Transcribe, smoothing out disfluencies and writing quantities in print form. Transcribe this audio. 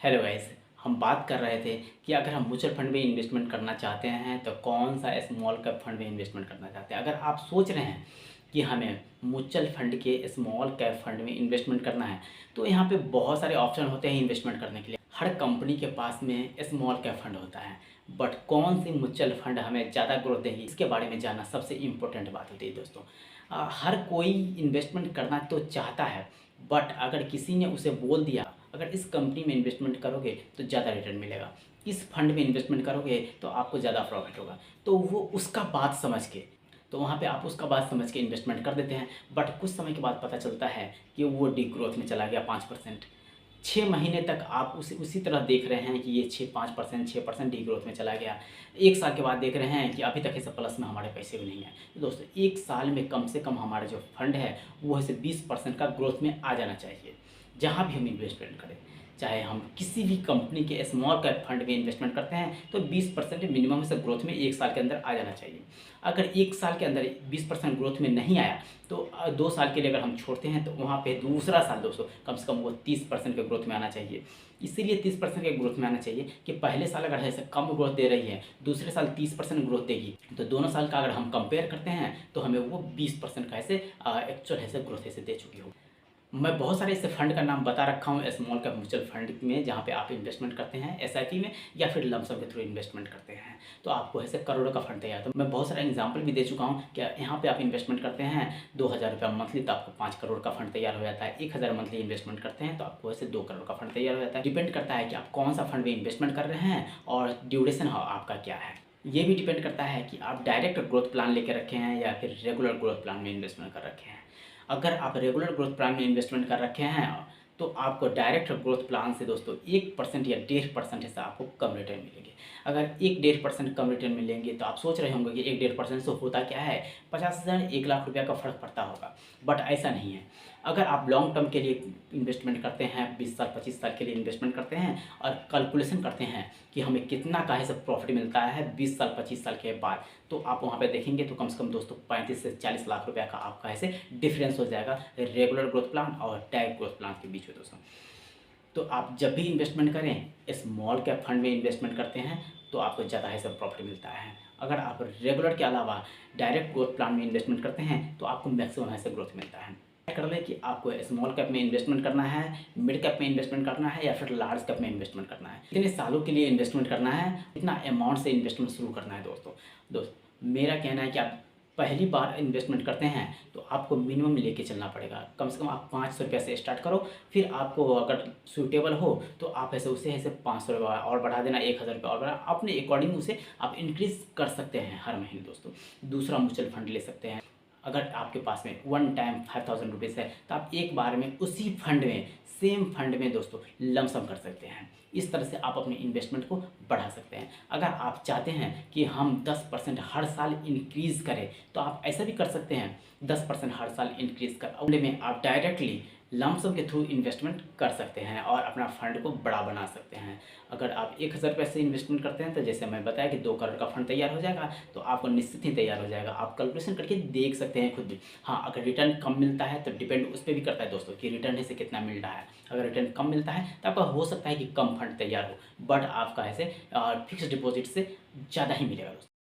Hello guys. हम बात कर रहे थे कि अगर हम म्यूचुअल फंड में इन्वेस्टमेंट करना चाहते हैं तो कौन सा स्मॉल कैप फंड में इन्वेस्टमेंट करना चाहते हैं। अगर आप सोच रहे हैं कि हमें म्यूचुअल फंड के स्मॉल कैप फंड में इन्वेस्टमेंट करना है तो यहाँ पे बहुत सारे ऑप्शन होते हैं इन्वेस्टमेंट करने के लिए। हर कंपनी के पास में स्मॉल कैप फंड होता है, बट कौन सी म्यूचुअल फंड हमें ज़्यादा ग्रोथ देगी इसके बारे में जानना सबसे इम्पोर्टेंट बात होती है दोस्तों। हर कोई इन्वेस्टमेंट करना तो चाहता है, बट अगर किसी ने उसे बोल दिया अगर इस कंपनी में इन्वेस्टमेंट करोगे तो ज़्यादा रिटर्न मिलेगा, इस फंड में इन्वेस्टमेंट करोगे तो आपको ज़्यादा प्रॉफिट होगा, तो वो उसका बात समझ के तो वहाँ पे आप उसका बात समझ के इन्वेस्टमेंट कर देते हैं। बट कुछ समय के बाद पता चलता है कि वो डी ग्रोथ में चला गया 5%। 6 महीने तक आप उसी तरह देख रहे हैं कि ये 6% डी ग्रोथ में चला गया। 1 साल के बाद देख रहे हैं कि अभी तक ऐसे प्लस में हमारे पैसे भी नहीं आए। तो दोस्तों 1 साल में कम से कम हमारा जो फंड है वो ऐसे 20% का ग्रोथ में आ जाना चाहिए। जहाँ भी हम इन्वेस्टमेंट करें, चाहे हम किसी भी कंपनी के स्मॉल कैप फंड में इन्वेस्टमेंट करते हैं तो 20% मिनिमम से ग्रोथ में 1 साल के अंदर आ जाना चाहिए। अगर 1 साल के अंदर 20% ग्रोथ में नहीं आया तो 2 साल के लिए अगर हम छोड़ते हैं तो वहाँ पे दूसरा साल दोस्तों कम से कम वो 30% के ग्रोथ में आना चाहिए। इसीलिए 30% के ग्रोथ में आना चाहिए कि पहले साल अगर ऐसे कम ग्रोथ दे रही है, दूसरे साल 30% ग्रोथ देगी, तो दोनों साल का अगर हम कंपेयर करते हैं तो हमें वो 20% का ऐसे एक्चुअल ऐसे ग्रोथ ऐसे दे चुकी होगी। मैं बहुत सारे ऐसे फंड का नाम बता रखा हूँ स्मॉल कैप म्यूचुअल फंड में, जहाँ पे आप इन्वेस्टमेंट करते हैं एसआईपी में या फिर लमसम के थ्रू इन्वेस्टमेंट करते हैं तो आपको ऐसे करोड़ों का फंड तैयार। तो मैं बहुत सारा एग्जांपल भी दे चुका हूँ कि यहाँ पे आप इन्वेस्टमेंट करते हैं 2,000 रुपया मंथली तो आपको 5 करोड़ का फंड तैयार हो जाता है। 1,000 मंथली इन्वेस्टमेंट करते हैं तो आपको ऐसे 2 करोड़ का फंड तैयार हो जाता है। डिपेंड करता है कि आप कौन सा फंड में इन्वेस्टमेंट कर रहे हैं और ड्यूरेशन आपका क्या है। ये भी डिपेंड करता है कि आप डायरेक्ट ग्रोथ प्लान लेकर रखे हैं या फिर रेगुलर ग्रोथ प्लान में इन्वेस्टमेंट कर रखे हैं। अगर आप रेगुलर ग्रोथ प्लान में इन्वेस्टमेंट कर रखे हैं तो आपको डायरेक्ट ग्रोथ प्लान से दोस्तों 1% या 1.5% ऐसा आपको कम रिटर्न मिलेंगे। अगर 1-1.5% कम रिटर्न मिलेंगे तो आप सोच रहे होंगे कि 1-1.5% से होता क्या है, 50,000 1 लाख रुपया का फ़र्क पड़ता होगा, बट ऐसा नहीं है। अगर आप लॉन्ग टर्म के लिए इन्वेस्टमेंट करते हैं, 20 साल 25 साल के लिए इन्वेस्टमेंट करते हैं और कैलकुलेशन करते हैं कि हमें कितना का है सब प्रॉफिट मिलता है 20 साल 25 साल के बाद, तो आप वहाँ पे देखेंगे तो कम से कम दोस्तों 35 से 40 लाख रुपया का आपका ऐसे डिफरेंस हो जाएगा रेगुलर ग्रोथ प्लान और डायरेक्ट ग्रोथ प्लान के बीच में दोस्तों। तो आप जब भी इन्वेस्टमेंट करें स्मॉल कैप फंड में इन्वेस्टमेंट करते हैं तो आपको ज़्यादा है सब प्रॉफिट मिलता है। अगर आप रेगुलर के अलावा डायरेक्ट ग्रोथ प्लान में इन्वेस्टमेंट करते हैं तो आपको मैक्सिमम ऐसे ग्रोथ मिलता है। कर लें कि आपको स्मॉल कैप में इन्वेस्टमेंट करना है, मिड कैप में इन्वेस्टमेंट करना है या फिर लार्ज कैप में इन्वेस्टमेंट करना है, कितने सालों के लिए इन्वेस्टमेंट करना है, इतना अमाउंट से इन्वेस्टमेंट शुरू करना है दोस्त मेरा कहना है कि आप पहली बार इन्वेस्टमेंट करते हैं तो आपको मिनिमम लेके चलना पड़ेगा। कम से कम आप 500 रुपये से स्टार्ट करो, फिर आपको अगर सूटेबल हो तो आप ऐसे उसे ऐसे 500 रुपये और बढ़ा देना, 1,000 रुपये और बढ़ा, अपने अकॉर्डिंग उसे आप इंक्रीज़ कर सकते हैं हर महीने दोस्तों। दूसरा म्यूचुअल फंड ले सकते हैं। अगर आपके पास में वन टाइम 5,000 रुपीज़ है तो आप एक बार में उसी फंड में सेम फंड में दोस्तों लमसम कर सकते हैं। इस तरह से आप अपने इन्वेस्टमेंट को बढ़ा सकते हैं। अगर आप चाहते हैं कि हम 10% हर साल इंक्रीज़ करें तो आप ऐसा भी कर सकते हैं, 10% हर साल इंक्रीज़ कर फंड में आप डायरेक्टली लमसम के थ्रू इन्वेस्टमेंट कर सकते हैं और अपना फंड को बड़ा बना सकते हैं। अगर आप 1,000 रुपये से इन्वेस्टमेंट करते हैं तो जैसे मैं बताया कि 2 करोड़ का फंड तैयार हो जाएगा, तो आपको निश्चित ही तैयार हो जाएगा। आप कैलकुलेशन करके देख सकते हैं खुद भी। हाँ, अगर रिटर्न कम मिलता है तो डिपेंड उस पर भी करता है दोस्तों कि रिटर्न से कितना मिल रहा है। अगर रिटर्न कम मिलता है तो आपका हो सकता है कि कम फंड तैयार हो, बट आपका ऐसे फिक्स डिपॉजिट से ज़्यादा ही मिलेगा दोस्तों।